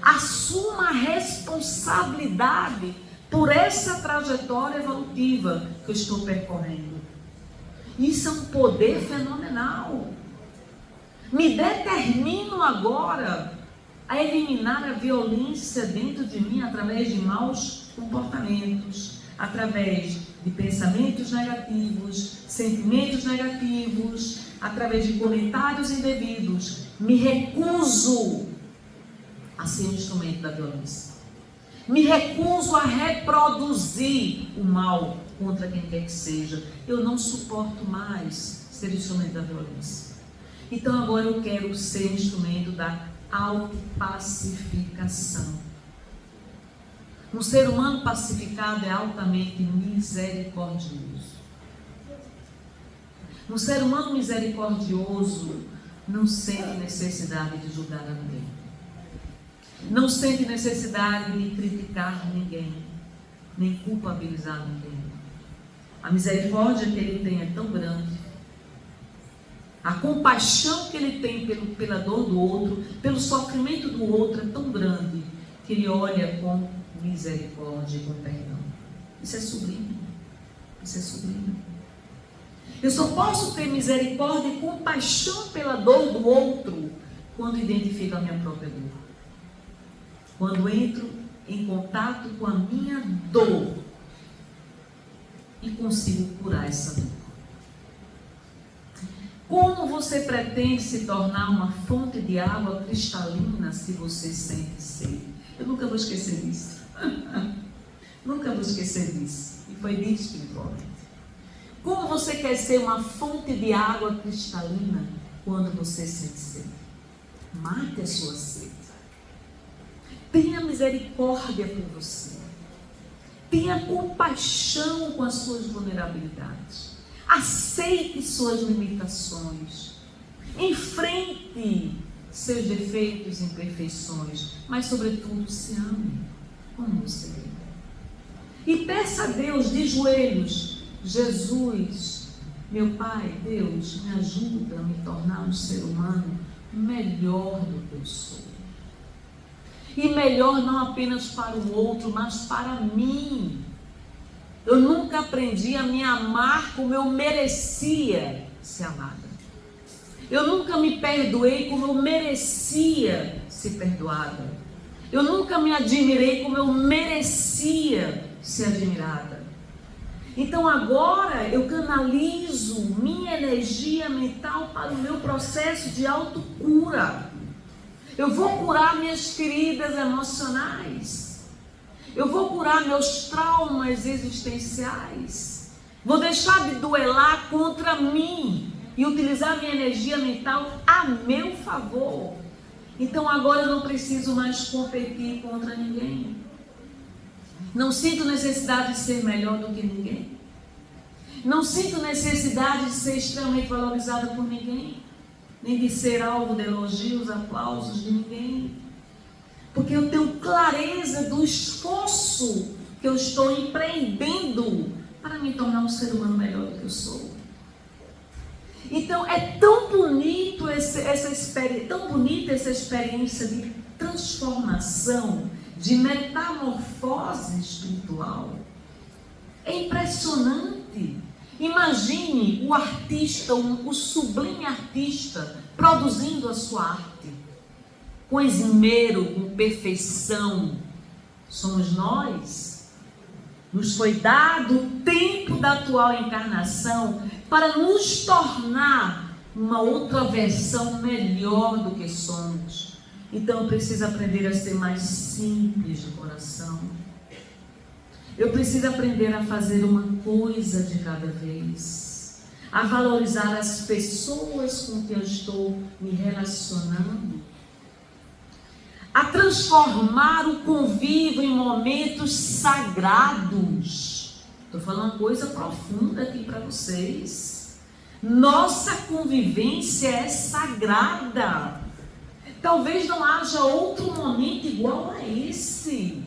Assuma a responsabilidade por essa trajetória evolutiva que eu estou percorrendo. Isso é um poder fenomenal. Me determino agora a eliminar a violência dentro de mim através de maus comportamentos, através de pensamentos negativos, sentimentos negativos, através de comentários indevidos. Me recuso a ser um instrumento da violência. Me recuso a reproduzir o mal contra quem quer que seja. Eu não suporto mais ser instrumento da violência. Então agora eu quero ser instrumento da autopacificação. Um ser humano pacificado é altamente misericordioso. Um ser humano misericordioso não sente necessidade de julgar a ninguém. Não sente necessidade de criticar ninguém, nem culpabilizar ninguém. A misericórdia que ele tem é tão grande. A compaixão que ele tem pela dor do outro, pelo sofrimento do outro é tão grande que ele olha com misericórdia e com perdão. Isso é sublime. Isso é sublime. Eu só posso ter misericórdia e compaixão pela dor do outro quando identifico a minha própria dor. Quando entro em contato com a minha dor e consigo curar essa dor. Como você pretende se tornar uma fonte de água cristalina se você sente sede? Eu nunca vou esquecer disso. Nunca vou esquecer disso. E foi dito espiritualmente. Como você quer ser uma fonte de água cristalina quando você sente sede? Mate a sua sede. Tenha misericórdia por você. Tenha compaixão com as suas vulnerabilidades. Aceite suas limitações. Enfrente seus defeitos e imperfeições. Mas, sobretudo, se ame como você é. E peça a Deus de joelhos: Jesus, meu Pai, Deus, me ajuda a me tornar um ser humano melhor do que eu sou. E melhor não apenas para o outro, mas para mim. Eu nunca aprendi a me amar como eu merecia ser amada. Eu nunca me perdoei como eu merecia ser perdoada. Eu nunca me admirei como eu merecia ser admirada. Então agora eu canalizo minha energia mental para o meu processo de autocura. Eu vou curar minhas feridas emocionais. Eu vou curar meus traumas existenciais. Vou deixar de duelar contra mim e utilizar minha energia mental a meu favor. Então agora eu não preciso mais competir contra ninguém. Não sinto necessidade de ser melhor do que ninguém. Não sinto necessidade de ser extremamente valorizada por ninguém, nem de ser alvo de elogios, aplausos de ninguém. Porque eu tenho clareza do esforço que eu estou empreendendo para me tornar um ser humano melhor do que eu sou. Então é tão bonito essa experiência de transformação, de metamorfose espiritual. É impressionante. Imagine o artista, o sublime artista, produzindo a sua arte com esmero, com perfeição. Somos nós. Nos foi dado o tempo da atual encarnação para nos tornar uma outra versão melhor do que somos. Então eu preciso aprender a ser mais simples de coração. Eu preciso aprender a fazer uma coisa de cada vez, a valorizar as pessoas com que eu estou me relacionando, a transformar o convívio em momentos sagrados. Estou falando uma coisa profunda aqui para vocês. Nossa convivência é sagrada. Talvez não haja outro momento igual a esse.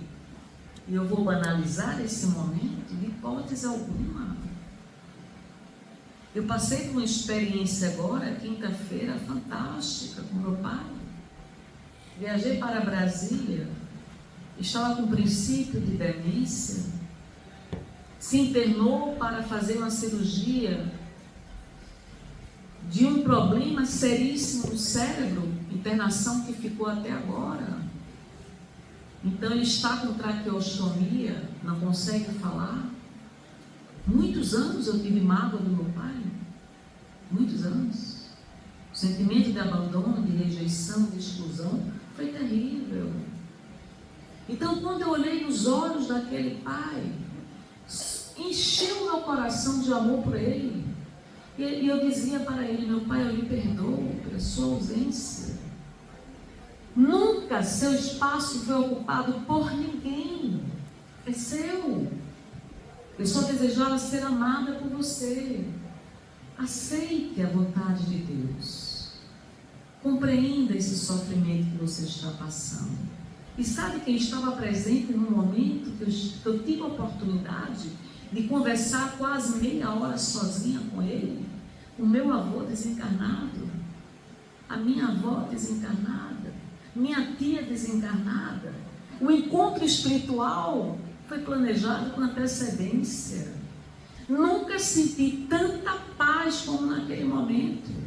E eu vou banalizar esse momento de hipótese alguma. Eu passei por uma experiência agora, quinta-feira, fantástica, com meu pai. Viajei para Brasília, estava com princípio de demência, se internou para fazer uma cirurgia de um problema seríssimo no cérebro, internação que ficou até agora. Então ele está com traqueostomia, não consegue falar. Muitos anos eu tive mágoa do meu pai, muitos anos. O sentimento de abandono, de rejeição, de exclusão foi terrível. Então quando eu olhei nos olhos daquele pai, encheu meu coração de amor por ele. E eu dizia para ele: meu pai, eu lhe perdoo pela sua ausência. Nunca seu espaço foi ocupado por ninguém. É seu. Eu só desejava ser amada por você. Aceite a vontade de Deus. Compreenda esse sofrimento que você está passando. E sabe quem estava presente no momento que eu tive a oportunidade de conversar quase meia hora sozinha com ele? O meu avô desencarnado, a minha avó desencarnada, minha tia desencarnada. O encontro espiritual foi planejado com antecedência. Nunca senti tanta paz como naquele momento.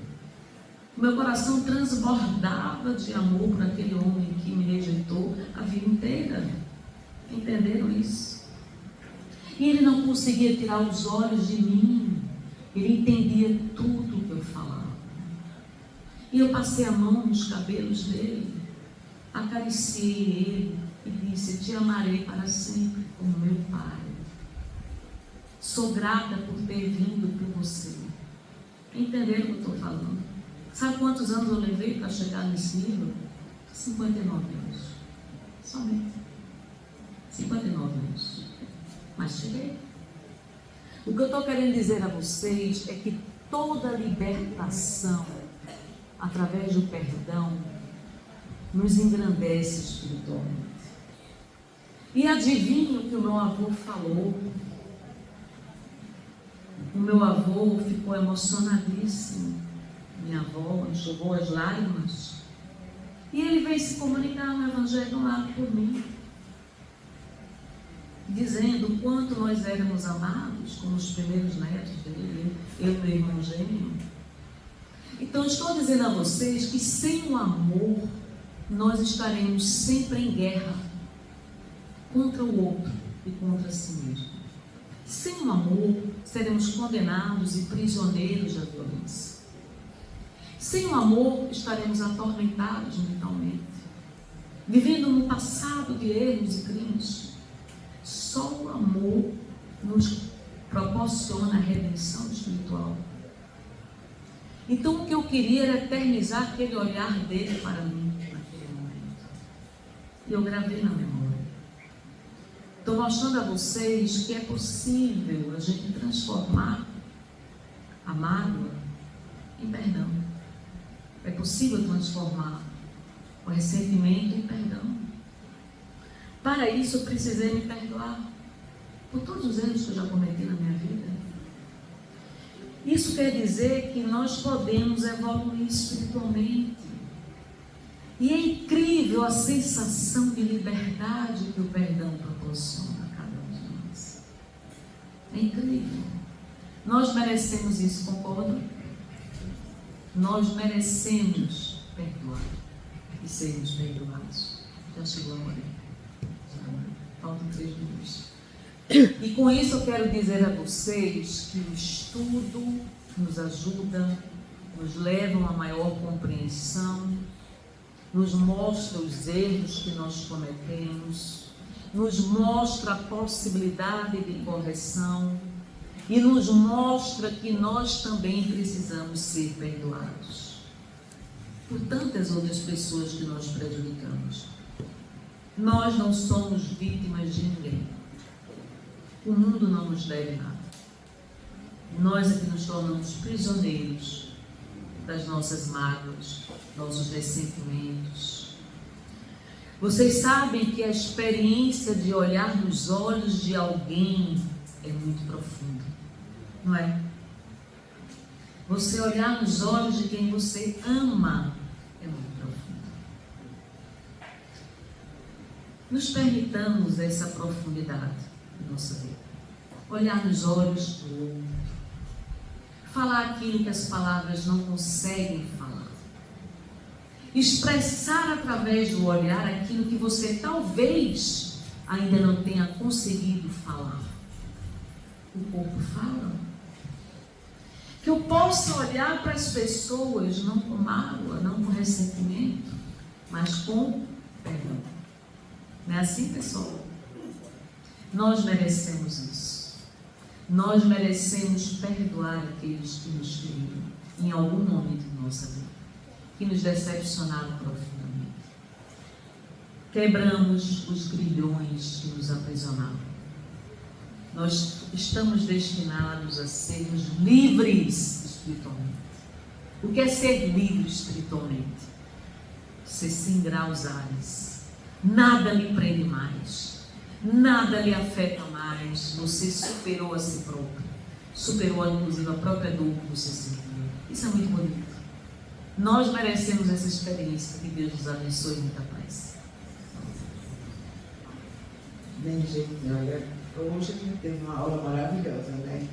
Meu coração transbordava de amor por aquele homem que me rejeitou a vida inteira. Entenderam isso? E ele não conseguia tirar os olhos de mim. Ele entendia tudo que eu falava. E eu passei a mão nos cabelos dele, acariciei ele e disse: te amarei para sempre como meu pai. Sou grata por ter vindo por você. Entenderam o que eu estou falando? Sabe quantos anos eu levei para chegar nesse nível? 59 anos. Somente. 59 anos. Mas cheguei. O que eu estou querendo dizer a vocês é que toda libertação, através do perdão, nos engrandece espiritualmente. E adivinha o que o meu avô falou? O meu avô ficou emocionadíssimo. Minha avó enxugou as lágrimas. E ele veio se comunicar no Evangelho lá por mim, dizendo o quanto nós éramos amados como os primeiros netos dele, eu e meu irmão gêmeo. Então estou dizendo a vocês que sem o amor nós estaremos sempre em guerra contra o outro e contra si mesmo. Sem o amor seremos condenados e prisioneiros da violência. Sem o amor estaremos atormentados mentalmente, vivendo no passado de erros e crimes. Só o amor nos proporciona a redenção espiritual. Então o que eu queria era eternizar aquele olhar dele para mim naquele momento. E eu gravei na memória. Estou mostrando a vocês que é possível a gente transformar a mágoa em perdão. É possível transformar o ressentimento em perdão. Para isso eu precisei me perdoar por todos os erros que eu já cometi na minha vida. Isso quer dizer que nós podemos evoluir espiritualmente. E é incrível a sensação de liberdade que o perdão proporciona a cada um de nós. É incrível. Nós merecemos isso, concordam? Nós merecemos perdoar e sermos perdoados. Já chegou a hora. Faltam 3 minutos. E com isso eu quero dizer a vocês que o estudo nos ajuda, nos leva a uma maior compreensão, nos mostra os erros que nós cometemos, nos mostra a possibilidade de correção e nos mostra que nós também precisamos ser perdoados por tantas outras pessoas que nós prejudicamos. Nós não somos vítimas de ninguém. O mundo não nos deve nada. Nós é que nos tornamos prisioneiros das nossas mágoas, nossos ressentimentos. Vocês sabem que a experiência de olhar nos olhos de alguém é muito profunda, não é? Você olhar nos olhos de quem você ama é muito profundo. Nos permitamos essa profundidade em nossa vida. Olhar nos olhos do outro. Falar aquilo que as palavras não conseguem falar. Expressar através do olhar aquilo que você talvez ainda não tenha conseguido falar. O corpo fala. Que eu possa olhar para as pessoas não com mágoa, não com ressentimento, mas com perdão. Não é assim, pessoal? Nós merecemos isso. Nós merecemos perdoar aqueles que nos feriram em algum momento de nossa vida, que nos decepcionaram profundamente. Quebramos os grilhões que nos aprisionavam. Nós estamos destinados a sermos livres espiritualmente. O que é ser livre espiritualmente? Ser sem graus ares. Nada lhe prende mais. Nada lhe afeta mais. Você superou a si próprio. Superou, inclusive, a própria dor que você sentiu. Isso é muito bonito. Nós merecemos essa experiência. Que Deus nos abençoe e muita paz.
Bem, gente, olha, hoje a gente teve uma aula maravilhosa, né?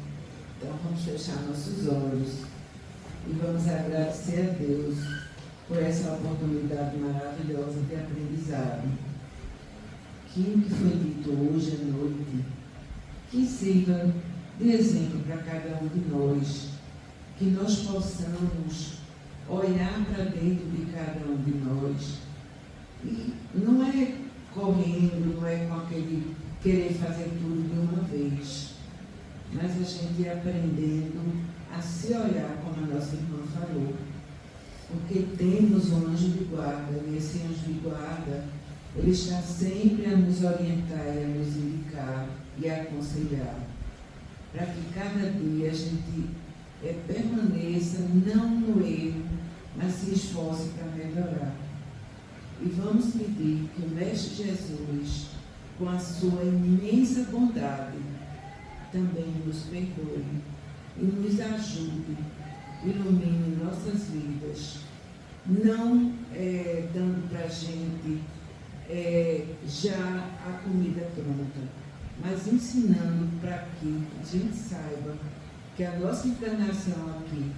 Então vamos fechar nossos olhos e vamos agradecer a Deus por essa oportunidade maravilhosa de aprendizado. Que o que foi dito hoje à noite, que sirva de exemplo para cada um de nós, que nós possamos olhar para dentro de cada um de nós e não é correndo, não é com aquele querer fazer tudo de uma vez, mas a gente ir aprendendo a se olhar, como a nossa irmã falou, porque temos um anjo de guarda, e esse anjo de guarda, ele está sempre a nos orientar e a nos indicar e a aconselhar, para que cada dia a gente permaneça não no erro, mas se esforce para melhorar. E vamos pedir que o Mestre Jesus, com a sua imensa bondade, também nos perdoe e nos ajude, ilumine nossas vidas, não dando para a gente já a comida pronta, mas ensinando para que a gente saiba que a nossa encarnação aqui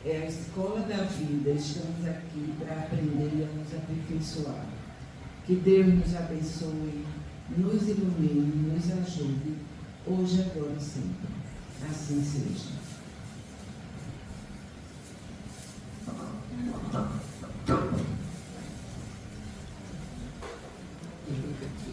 é a escola da vida. Estamos aqui para aprender e a nos aperfeiçoar. Que Deus nos abençoe, nos ilumine, nos ajude, hoje, agora e sempre. Assim seja.